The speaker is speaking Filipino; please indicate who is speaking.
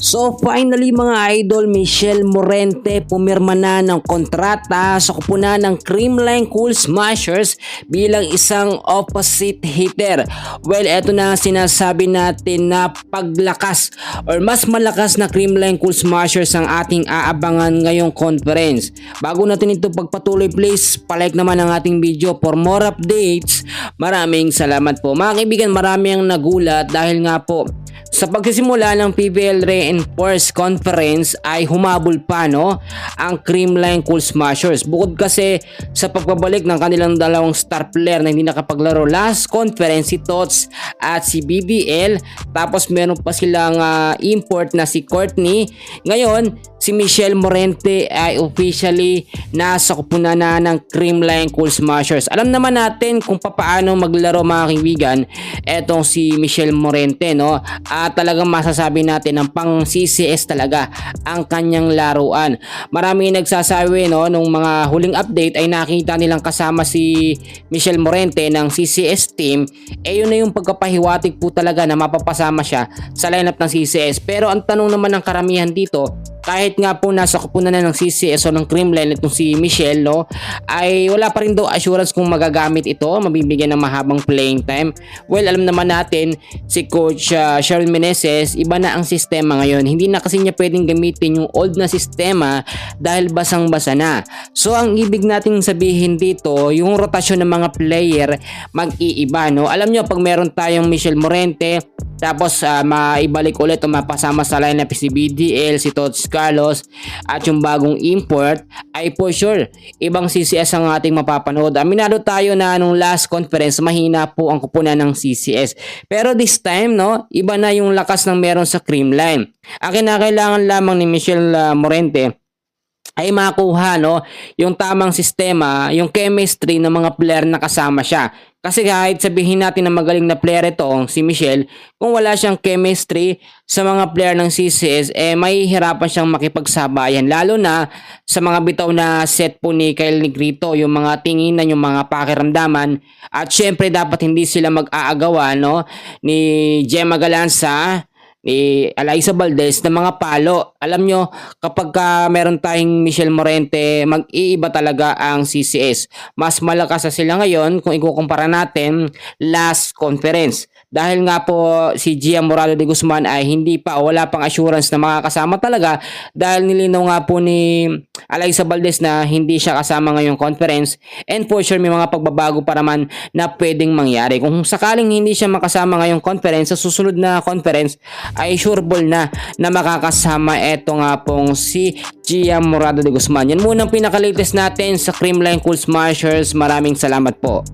Speaker 1: So finally mga idol, Michelle Morente pumirma na ng kontrata sa kupunan ng Creamline Cool Smashers bilang isang opposite hitter. Well, eto na sinasabi natin na paglakas or mas malakas na Creamline Cool Smashers ang ating aabangan ngayong conference. Bago natin ito pagpatuloy, please palike naman ang ating video for more updates. Maraming salamat po. Mga kaibigan, marami ang nagulat dahil nga po sa pagsisimula ng PBL Reinforced Conference ay humabol pa ang Creamline Cool Smashers. Bukod kasi sa pagpabalik ng kanilang dalawang star player na hindi nakapaglaro last conference, si Tots at si BBL. Tapos meron pa silang import na si Courtney. Ngayon, si Michelle Morente ay officially nasa kupunan na ng Creamline Cool Smashers. Alam naman natin kung paano maglaro mga kaibigan etong si Michelle Morente, at talagang masasabi natin ng pang CCS talaga ang kanyang laruan. Marami nagsasabi nung mga huling update ay nakita nilang kasama si Michelle Morente ng CCS team. Yun na yung pagkapahiwatig po talaga na mapapasama siya sa lineup ng CCS. Pero ang tanong naman ng karamihan dito, kahit nga po nasa kupunan na ng CCS o ng Creamline itong si Michelle, ay wala pa rin daw assurance kung magagamit ito, mabibigyan ng mahabang playing time. Well, alam naman natin si Coach Sharon Meneses, iba na ang sistema ngayon. Hindi na kasi niya pwedeng gamitin yung old na sistema dahil basang-basa na. So ang ibig nating sabihin dito, yung rotasyon ng mga player mag-iiba. Alam nyo, pag meron tayong Michelle Morente, tapos maibalik ulit o mapasama sa lineup si BDL, si Tots Carlos at yung bagong import, ay for sure ibang CCS ang ating mapapanood. Aminado tayo na nung last conference mahina po ang kupunan ng CCS. Pero this time iba na yung lakas ng meron sa Creamline. Ang kinakailangan lamang ni Michelle Morente ay makuha yung tamang sistema, yung chemistry ng mga player na kasama siya. Kasi kahit sabihin natin na magaling na player itong si Michelle, kung wala siyang chemistry sa mga player ng CCS, mahihirapan siyang makipagsabayan. Lalo na sa mga bitaw na set po ni Kyle Negrito, yung mga tinginan, yung mga pakiramdaman. At syempre dapat hindi sila mag-aagawa ni Gemma Galanza, ni Alyssa Valdez na mga palo. Alam nyo, kapag meron tayong Michelle Morente, mag-iiba talaga ang CCS. Mas malakas na sila ngayon kung ikukumpara natin last conference. Dahil nga po si Gia Morado de Guzman ay wala pang assurance na makakasama talaga dahil nilinaw nga po ni Alyssa Valdez na hindi siya kasama ngayong conference, and for sure may mga pagbabago pa naman na pwedeng mangyari. Kung sakaling hindi siya makasama ngayong conference, sa susunod na conference ay sureball na makakasama eto nga pong si Gia Morado de Guzman. Yan muna ang pinaka-latest natin sa Creamline Cool Smashers. Maraming salamat po.